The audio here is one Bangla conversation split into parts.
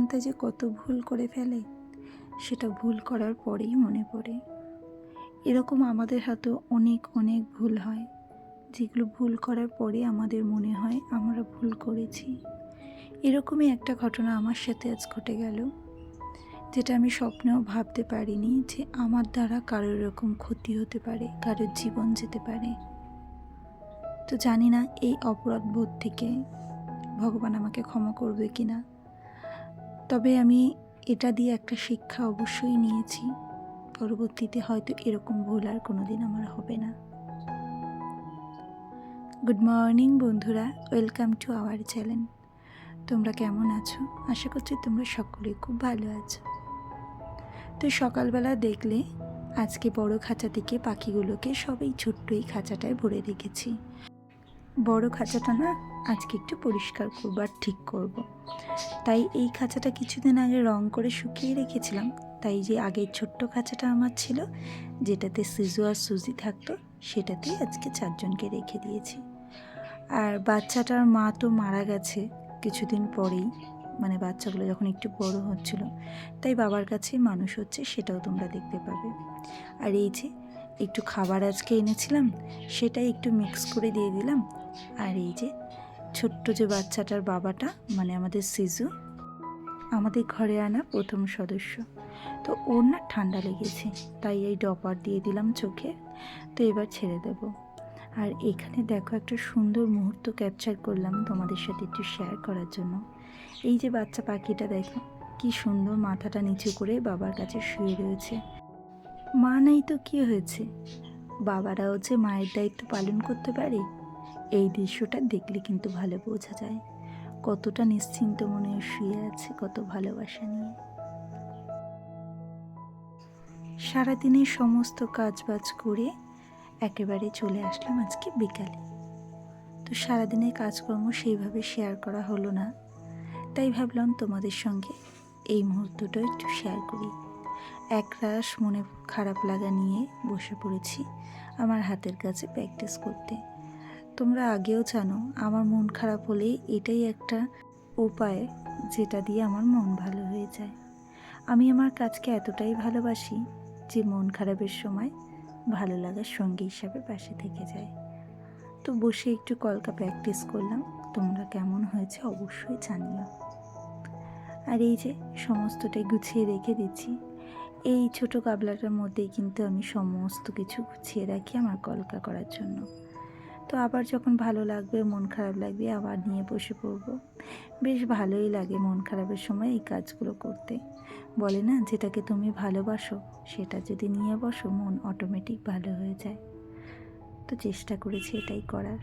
সন্তান যে কত ভুল করে ফেলে সেটা ভুল করার পরেই মনে পড়ে। এরকম আমাদের হাতেও অনেক অনেক ভুল হয়, যেগুলো ভুল করার পরে আমাদের মনে হয় আমরা ভুল করেছি। এরকমই একটা ঘটনা আমার সাথে আজ ঘটে গেল, যেটা আমি স্বপ্নেও ভাবতে পারিনি যে আমার দ্বারা কারোর এরকম ক্ষতি হতে পারে, কারোর জীবন যেতে পারে। তো জানি না এই অপরাধ বোধ থেকে ভগবান আমাকে ক্ষমা করবে কিনা, তবে আমি এটা দিয়ে একটা শিক্ষা অবশ্যই নিয়েছি। পরবর্তীতে হয়তো এরকম ভুল আর কোনোদিন আমার হবে না। গুড মর্নিং বন্ধুরা, ওয়েলকাম টু আওয়ার চ্যানেল। তোমরা কেমন আছো? আশা করছি তোমরা সকলে খুব ভালো আছো। তো সকালবেলা দেখলে আজকে বড় খাঁচা থেকে পাখিগুলোকে সবাই ছোট্ট এই খাঁচাটায় ভরে রেখেছি। বড় খাঁচাটা না আজকে একটু পরিষ্কার করবো আর ঠিক করব। তাই এই খাঁচাটা কিছুদিন আগে রং করে শুকিয়ে রেখেছিলাম। তাই যে আগের ছোট্ট খাঁচাটা আমার ছিল, যেটাতে সিজু আর সুজি থাকতো, সেটাতেই আজকে 4 জনকে রেখে দিয়েছি। আর বাচ্চাটার মা তো মারা গেছে কিছুদিন পরেই, মানে বাচ্চাগুলো যখন একটু বড় হচ্ছিল, তাই বাবার কাছেই মানুষ হচ্ছে, সেটাও তোমরা দেখতে পাবে। আর এই যে একটু খাবার আজকে এনেছিলাম, সেটাই একটু মিক্স করে দিয়ে দিলাম। আর এই যে ছোট্ট যে বাচ্চাটার বাবাটা, মানে আমাদের সিজু, আমাদের ঘরে আনা প্রথম সদস্য, তো ওর না ঠান্ডা লেগেছে, তাই এই ড্রপার দিয়ে দিলাম চোখে। তো এবার ছেড়ে দেব। আর এখানে দেখো একটা সুন্দর মুহূর্ত ক্যাপচার করলাম তোমাদের সাথে একটু শেয়ার করার জন্য। এই যে বাচ্চা পাখিটা দেখো কি সুন্দর মাথাটা নিচু করে বাবার কাছে শুয়ে রয়েছে। মা নাই তো কি হয়েছে, বাবারাও যে মায়ের দায়িত্ব পালন করতে পারে, এই দৃশ্যটা দেখলে কিন্তু ভালো বোঝা যায় কতটা নিশ্চিন্ত মনে শুয়ে আছে, কত ভালোবাসা নিয়ে। সারাদিনের সমস্ত কাজবাজ করে একেবারে চলে আসলাম আজকে বিকালে। তো সারাদিনের কাজকর্ম সেইভাবে শেয়ার করা হলো না, তাই ভাবলাম তোমাদের সঙ্গে এই মুহূর্তটা একটু শেয়ার করি। একরাশ মনে খারাপ লাগা নিয়ে বসে পড়েছি আমার হাতের কাছে প্র্যাকটিস করতে। তোমরা আগেও জানো আমার মন খারাপ হলে এটাই একটা উপায় যেটা দিয়ে আমার মন ভালো হয়ে যায়। আমি আমার কাজকে এতটাই ভালোবাসি যে মন খারাপের সময় ভালো লাগার সঙ্গী হিসাবে পাশে থেকে যায়। তো বসে একটু কলকা প্র্যাকটিস করলাম। তোমরা কেমন হয়েছে অবশ্যই জানিও। আর এই যে সমস্তটাই গুছিয়ে রেখে দিচ্ছি। এই ছোট গাবলাটার মধ্যেই কিন্তু আমি সমস্ত কিছু গুছিয়ে রাখি আমার কলকা করার জন্য। তো আবার যখন ভালো লাগবে, মন খারাপ লাগবে, আবার নিয়ে বসে পড়ব। বেশ ভালোই লাগে মন খারাপের সময় এই কাজগুলো করতে। বলে না, যেটাকে তুমি ভালোবাসো সেটা যদি নিয়ে বসো মন অটোমেটিক ভালো হয়ে যায়। তো চেষ্টা করেছি এটাই করার।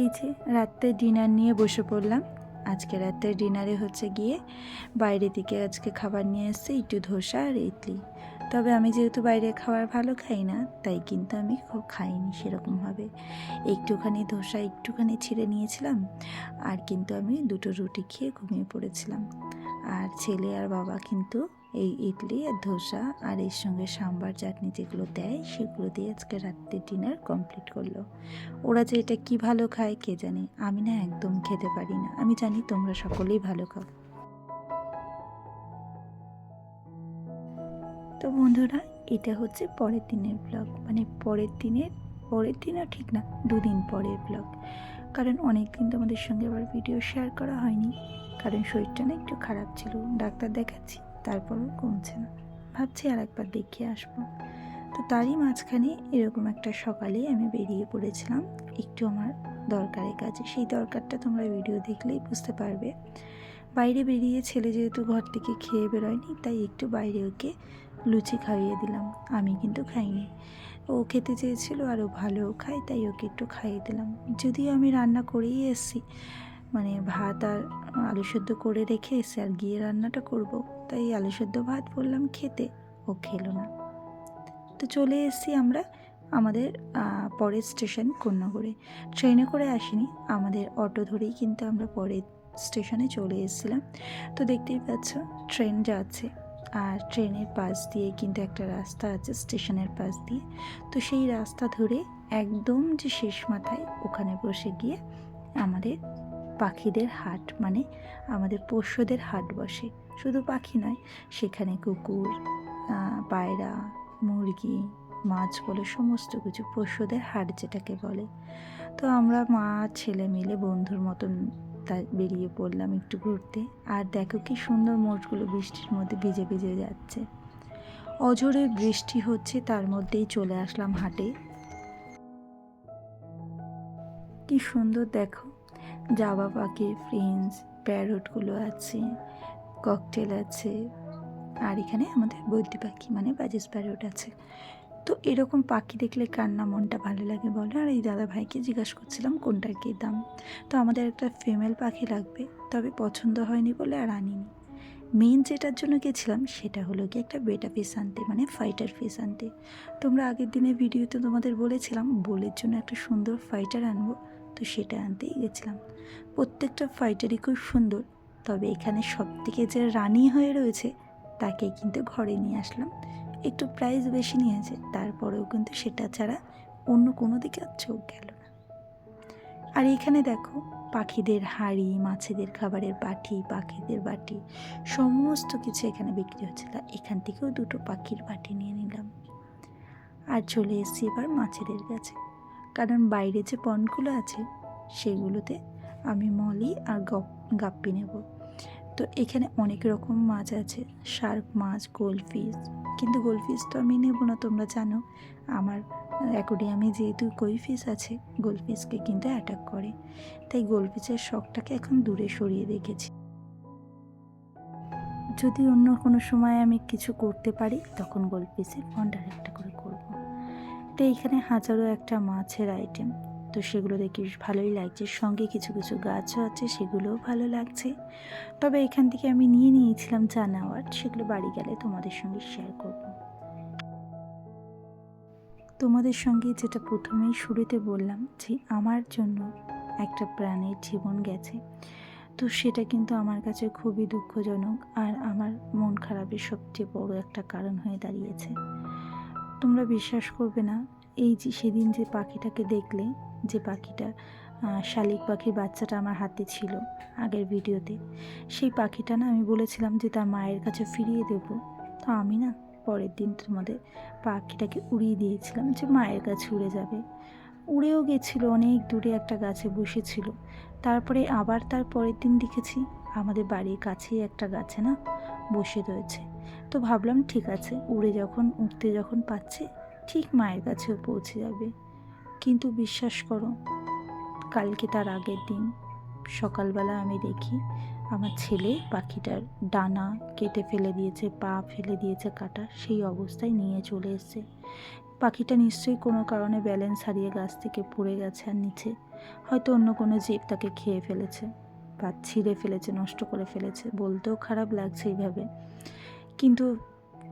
এই যে রাত্রে ডিনার নিয়ে বসে পড়লাম। আজকে রাত্রে ডিনারে হচ্ছে গিয়ে বাইরে থেকে আজকে খাবার নিয়ে এসেছে, একটু ধোসা আর ইডলি। তবে আমি যেহেতু বাইরে খাবার ভালো খাই না, তাই কিন্তু আমি খাইনি সেরকমভাবে। একটুখানি ধোসা একটুখানি ছিঁড়ে নিয়েছিলাম, আর কিন্তু আমি 2টো রুটি খেয়ে ঘুমিয়ে পড়েছিলাম। আর ছেলে আর বাবা কিন্তু এই ইডলি আর ধোসা আর এর সঙ্গে সাম্বার চাটনি যেগুলো দেয়, সেগুলো দিয়ে আজকে রাত্রে ডিনার কমপ্লিট করলো। ওরা যে এটা কি ভালো খায় কে জানে, আমি না একদম খেতে পারি না। আমি জানি তোমরা সকলেই ভালো খাও। তো বন্ধুরা, এটা হচ্ছে পরের দিনের ব্লগ, মানে পরের দিনও ঠিক না, 2 দিন পরের ব্লগ। কারণ অনেক দিন তোমাদের সঙ্গে আবার ভিডিও শেয়ার করা হয়নি, কারণ শরীরটা না একটু খারাপ ছিল। ডাক্তার দেখাচ্ছি, তারপরও কমছে না, ভাবছি আর একবার দেখিয়ে আসবো। তো তারই মাঝখানে এরকম একটা সকালে আমি বেরিয়ে পড়েছিলাম একটু আমার দরকারের কাজে। সেই দরকারটা তোমরা ভিডিও দেখলেই বুঝতে পারবে। বাইরে বেরিয়ে ছেলে যেহেতু ঘর থেকে খেয়ে বেরোয়নি, তাই একটু বাইরে ওকে লুচি খাইয়ে দিলাম। আমি কিন্তু খাইনি, ও খেতে চেয়েছিল আর ও ভালোও খায়, তাই ওকে একটু খাইয়ে দিলাম। যদিও আমি রান্না করেই এসেছি, মানে ভাত আর আলু সেদ্ধ করে রেখে এসে আর গিয়ে রান্নাটা করব, তাই আলু সেদ্ধ ভাত বললাম খেতে, ও খেলো না। তো চলে এসেছি আমরা আমাদের পরের স্টেশন কোন্নগরে। ট্রেনে করে আসিনি, আমাদের অটো ধরেই কিন্তু আমরা পরের স্টেশনে চলে এসেছিলাম। তো দেখতেই পাচ্ছ ট্রেন যাচ্ছে, আর ট্রেনের পাশ দিয়ে কিন্তু একটা রাস্তা আছে স্টেশনের পাশ দিয়ে। তো সেই রাস্তা ধরে একদম যে শেষ মাথায় ওখানে বসে গিয়ে আমাদের পাখিদের হাট, মানে আমাদের পোষ্যদের হাট বসে। শুধু পাখি নয়, সেখানে কুকুর, পায়রা, মুরগি, মাছ বলে সমস্ত কিছু পোষ্যদের হাট যেটাকে বলে। তো আমরা মা ছেলে মিলে বন্ধুর মতন বেরিয়ে পড়লাম একটু ঘুরতে। আর দেখো কি সুন্দর মোষগুলো বৃষ্টির মধ্যে ভিজে ভিজে যাচ্ছে। অঝোরে বৃষ্টি হচ্ছে, তার মধ্যেই চলে আসলাম হাটে। কি সুন্দর দেখো, জাবা পাখি, ফ্রেঞ্চ প্যারটগুলো আছে, ককটেল আছে, আর এখানে আমাদের বদ্রি পাখি মানে বাজিস প্যারট আছে। তো এরকম পাখি দেখলে কার না মনটা ভালো লাগে বলো। আর এই দাদা ভাইকে জিজ্ঞাসা করছিলাম কোনটার কী দাম। তো আমাদের একটা ফিমেল পাখি লাগবে, তবে পছন্দ হয়নি বলে আর আনিনি। মেন যেটার জন্য গেছিলাম সেটা হলো কি একটা বেটা পিস আনতে, মানে ফাইটার পিস আনতে। তোমরা আগের দিনের ভিডিওতে তোমাদের বলেছিলাম বোলের জন্য একটা সুন্দর ফাইটার আনবো, তো সেটা আনতেই গেছিলাম। প্রত্যেকটা ফাইটারই খুব সুন্দর, তবে এখানে সবথেকে যে রানী হয়ে রয়েছে তাকে কিন্তু ঘরে নিয়ে আসলাম। একটু প্রাইস বেশি নিয়েছে, তারপরেও কিন্তু সেটা ছাড়া অন্য কোনো দিকে আর চোখ গেল না। আর এখানে দেখো পাখিদের হাঁড়ি, মাছেদের খাবারের বাটি, পাখিদের বাটি, সমস্ত কিছু এখানে বিক্রি হচ্ছে। তা এখান থেকেও দুটো পাখির বাটি নিয়ে নিলাম। আর চলে এসেছি এবার মাছেদের কাছে, কারণ বাইরে যে পন্ডগুলো আছে সেগুলোতে আমি মলি আর গাপ্পি নেব। তো এখানে অনেক রকম মাছ আছে, শার্ক মাছ, গোল্ডফিশ। কিন্তু গোল্ডফিশ তো আমি নেব না, তোমরা জানো আমার অ্যাকোরিয়ামে যেহেতু কই ফিশ আছে, গোল্ডফিশকে কিন্তু অ্যাটাক করে। তাই গোল্ডফিশের শখটাকে এখন দূরে সরিয়ে রেখেছি। যদি অন্য কোনো সময় আমি কিছু করতে পারি তখন গোল্ডফিশের পন্ড আরেকটা করে করব। তো এইখানে হাজারো একটা মাছের আইটেম, তো সেগুলো দেখে ভালোই লাগছে। সঙ্গে কিছু কিছু গাছও আছে, সেগুলোও ভালো লাগছে। তবে এখান থেকে আমি নিয়ে নিয়েছিলাম যা নেওয়ার, সেগুলো বাড়ি গেলে তোমাদের সঙ্গে শেয়ার করব। তোমাদের সঙ্গে যেটা প্রথমেই শুরুতে বললাম যে আমার জন্য একটা প্রাণের জীবন গেছে, তো সেটা কিন্তু আমার কাছে খুবই দুঃখজনক আর আমার মন খারাপের সবচেয়ে বড় একটা কারণ হয়ে দাঁড়িয়েছে। তোমরা বিশ্বাস করবে না, এই যে সেদিন যে পাখিটাকে দেখলে, যে পাখিটা শালিক পাখির বাচ্চাটা আমার হাতে ছিল আগের ভিডিওতে, সেই পাখিটা না আমি বলেছিলাম যে তার মায়ের কাছে ফিরিয়ে দেব। তো আমি না পরের দিন তোমাদের পাখিটাকে উড়িয়ে দিয়েছিলাম যে মায়ের কাছে উড়ে যাবে। উড়েও গেছিল, অনেক দূরে একটা গাছে বসেছিল। তারপরে আবার তার পরের দিন দেখেছি আমাদের বাড়ির কাছেই একটা গাছে না বসে রয়েছে। তো ভাবলাম ঠিক আছে, উঠতে যখন পাচ্ছে ঠিক মায়ের কাছেও পৌঁছে যাবে। কিন্তু বিশ্বাস করো, কালকে তার আগের দিন সকালবেলা আমি দেখি আমার ছেলে পাখিটার ডানা কেটে ফেলে দিয়েছে, পা ফেলে দিয়েছে কাটা, সেই অবস্থায় নিয়ে চলে এসেছে। পাখিটা নিশ্চয়ই কোনো কারণে ব্যালেন্স হারিয়ে গাছ থেকে পড়ে গেছে, আর নিচে হয়তো অন্য কোনো জীব তাকে খেয়ে ফেলেছে বা ছিঁড়ে ফেলেছে, নষ্ট করে ফেলেছে। বলতেও খারাপ লাগছে এইভাবে, কিন্তু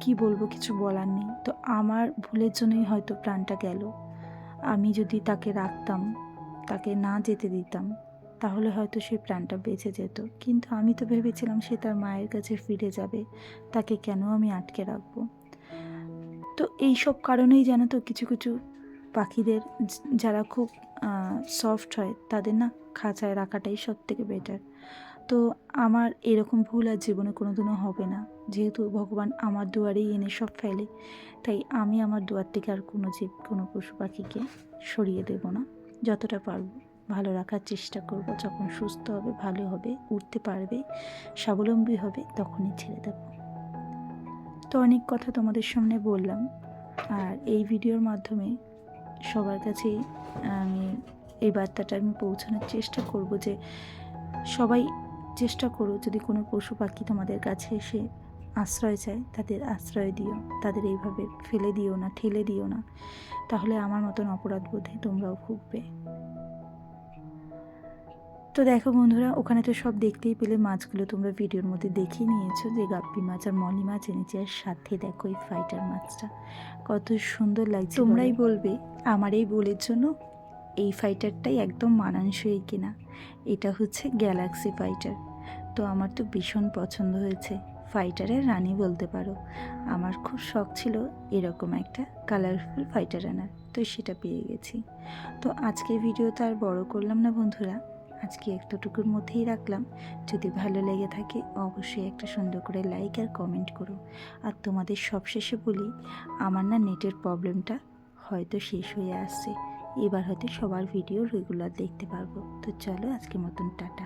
কি বলবো, কিছু বলার নেই। তো আমার ভুলের জন্যই হয়তো প্রাণটা গেল। আমি যদি তাকে রাখতাম, তাকে না যেতে দিতাম, তাহলে হয়তো সেই প্রাণটা বেঁচে যেত। কিন্তু আমি তো ভেবেছিলাম সে তার মায়ের কাছে ফিরে যাবে, তাকে কেন আমি আটকে রাখবো। তো এই সব কারণেই জানো তো কিছু কিছু পাখিদের যারা খুব সফট হয় তাদের না খাঁচায় রাখাটাই সব থেকে বেটার। তো আমার এরকম ভুল আর জীবনে কোনোদিনও হবে না, যেহেতু ভগবান আমার দুয়ারেই এনে সব ফেলে। তাই আমি আমার দুয়ার থেকে আর কোনো পশু পাখিকে সরিয়ে দেব না। যতটা পারবো ভালো রাখার চেষ্টা করব। যখন সুস্থ হবে, ভালো হবে, উঠতে পারবে, স্বাবলম্বী হবে, তখনই ছেড়ে দেব। তো অনেক কথা তোমাদের সামনে বললাম, আর এই ভিডিওর মাধ্যমে সবার কাছে আমি এই বার্তাটা আমি পৌঁছানোর চেষ্টা করব যে সবাই চেষ্টা করো, যদি কোনো পশু পাখি তোমাদের কাছে এসে আশ্রয় চায় তাদের আশ্রয় দিও, তাদের এইভাবে ফেলে দিও না, ঠেলে দিও না, তাহলে আমার মতন অপরাধ বোধে তোমরাও ভুগবে। তো দেখো বন্ধুরা, ওখানে তো সব দেখতেই পেলে, মাছগুলো তোমরা ভিডিওর মধ্যে দেখে নিয়েছো যে গাপ্পি মাছ আর মলি মাছ এনেছে, আর সাথে দেখো এই ফাইটার মাছটা কত সুন্দর লাগছে। তোমরাই বলবে আমার এই বোলের জন্য এই ফাইটারটাই একদম মানানসই কিনা। এটা হচ্ছে গ্যালাক্সি ফাইটার। তো আমার তো ভীষণ পছন্দ হয়েছে, ফাইটারের রানী বলতে পারো। আমার খুব শখ ছিল এরকম একটা কালারফুল ফাইটার আনার, তো সেটা পেয়ে গেছি। তো আজকের ভিডিওটা আর বড় করলাম না বন্ধুরা, আজকে এতটুকুর মধ্যেই রাখলাম। যদি ভালো লেগে থাকে অবশ্যই একটা সুন্দর করে লাইক আর কমেন্ট করো। আর তোমাদের সবশেষে বলি, আমার না নেটের প্রবলেমটা হয়তো শেষ হয়ে আসছে, এবার হয়তো সবার ভিডিও রেগুলার দেখতে পারবো। তো চলো আজকের মতন টাটা।